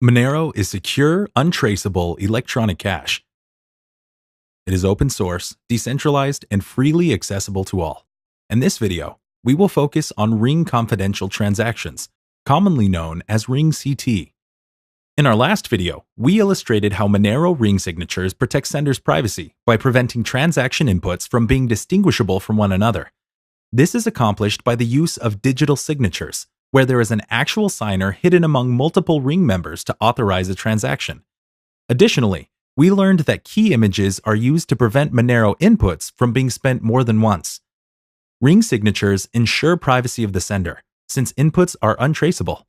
Monero is secure, untraceable electronic cash. It is open source, decentralized, and freely accessible to all. In this video, we will focus on ring confidential transactions, commonly known as ring CT. In our last video, we illustrated how Monero ring signatures protect senders' privacy by preventing transaction inputs from being distinguishable from one another. This is accomplished by the use of digital signatures, where there is an actual signer hidden among multiple ring members to authorize a transaction. Additionally, we learned that key images are used to prevent Monero inputs from being spent more than once. Ring signatures ensure privacy of the sender, since inputs are untraceable.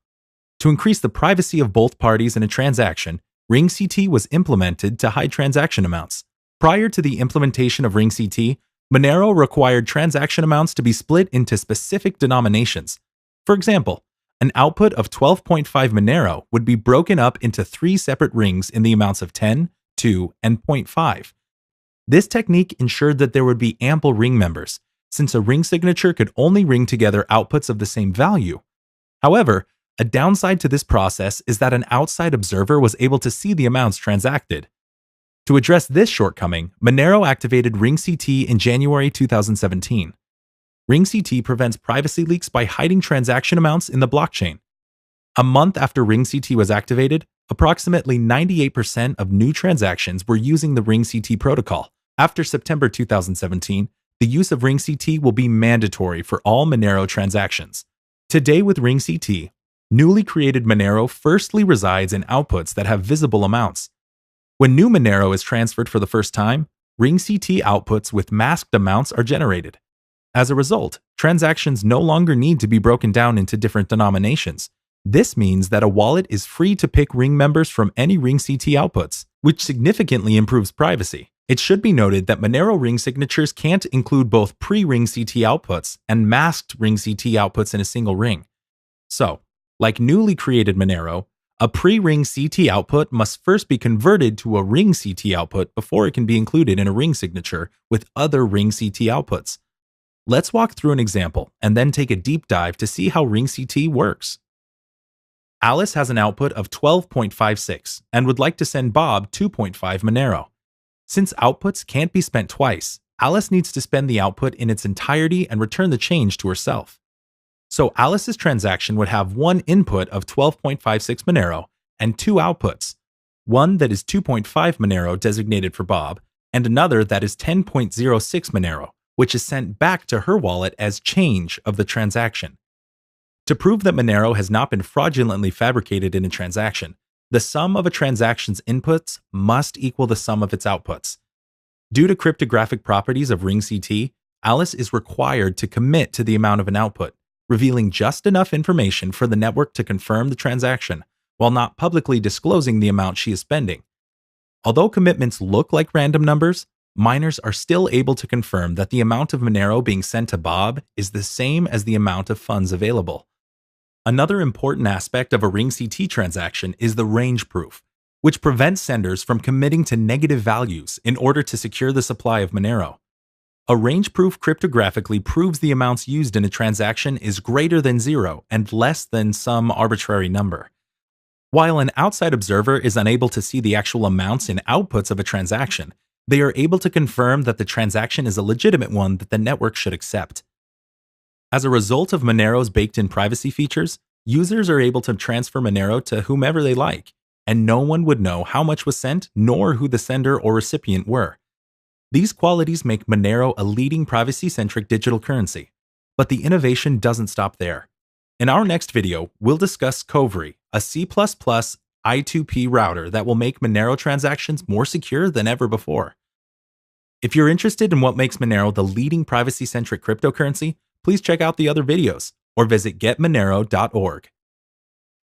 To increase the privacy of both parties in a transaction, Ring CT was implemented to hide transaction amounts. Prior to the implementation of Ring CT, Monero required transaction amounts to be split into specific denominations. For example, an output of 12.5 Monero would be broken up into 3 separate rings in the amounts of 10, 2, and 0.5. This technique ensured that there would be ample ring members, since a ring signature could only ring together outputs of the same value. However, a downside to this process is that an outside observer was able to see the amounts transacted. To address this shortcoming, Monero activated Ring CT in January 2017. Ring CT prevents privacy leaks by hiding transaction amounts in the blockchain. A month after Ring CT was activated, approximately 98% of new transactions were using the Ring CT protocol. After September 2017, the use of Ring CT will be mandatory for all Monero transactions. Today with Ring CT, newly created Monero firstly resides in outputs that have visible amounts. When new Monero is transferred for the first time, Ring CT outputs with masked amounts are generated. As a result, transactions no longer need to be broken down into different denominations. This means that a wallet is free to pick ring members from any Ring CT outputs, which significantly improves privacy. It should be noted that Monero ring signatures can't include both pre-Ring CT outputs and masked Ring CT outputs in a single ring. So, like newly created Monero, a pre-Ring CT output must first be converted to a Ring CT output before it can be included in a ring signature with other Ring CT outputs. Let's walk through an example and then take a deep dive to see how Ring CT works. Alice has an output of 12.56 and would like to send Bob 2.5 Monero. Since outputs can't be spent twice, Alice needs to spend the output in its entirety and return the change to herself. So Alice's transaction would have one input of 12.56 Monero and 2 outputs, one that is 2.5 Monero designated for Bob, and another that is 10.06 Monero, which is sent back to her wallet as change of the transaction. To prove that Monero has not been fraudulently fabricated in a transaction, the sum of a transaction's inputs must equal the sum of its outputs. Due to cryptographic properties of Ring CT, Alice is required to commit to the amount of an output, revealing just enough information for the network to confirm the transaction, while not publicly disclosing the amount she is spending. Although commitments look like random numbers, miners are still able to confirm that the amount of Monero being sent to Bob is the same as the amount of funds available. Another important aspect of a Ring CT transaction is the range proof, which prevents senders from committing to negative values in order to secure the supply of Monero. A range proof cryptographically proves the amounts used in a transaction is greater than 0 and less than some arbitrary number. While an outside observer is unable to see the actual amounts and outputs of a transaction, they are able to confirm that the transaction is a legitimate one that the network should accept. As a result of Monero's baked-in privacy features, users are able to transfer Monero to whomever they like, and no one would know how much was sent nor who the sender or recipient were. These qualities make Monero a leading privacy-centric digital currency, but the innovation doesn't stop there. In our next video, we'll discuss Covery, a C++ I2P router that will make Monero transactions more secure than ever before. If you're interested in what makes Monero the leading privacy-centric cryptocurrency, please check out the other videos or visit getmonero.org.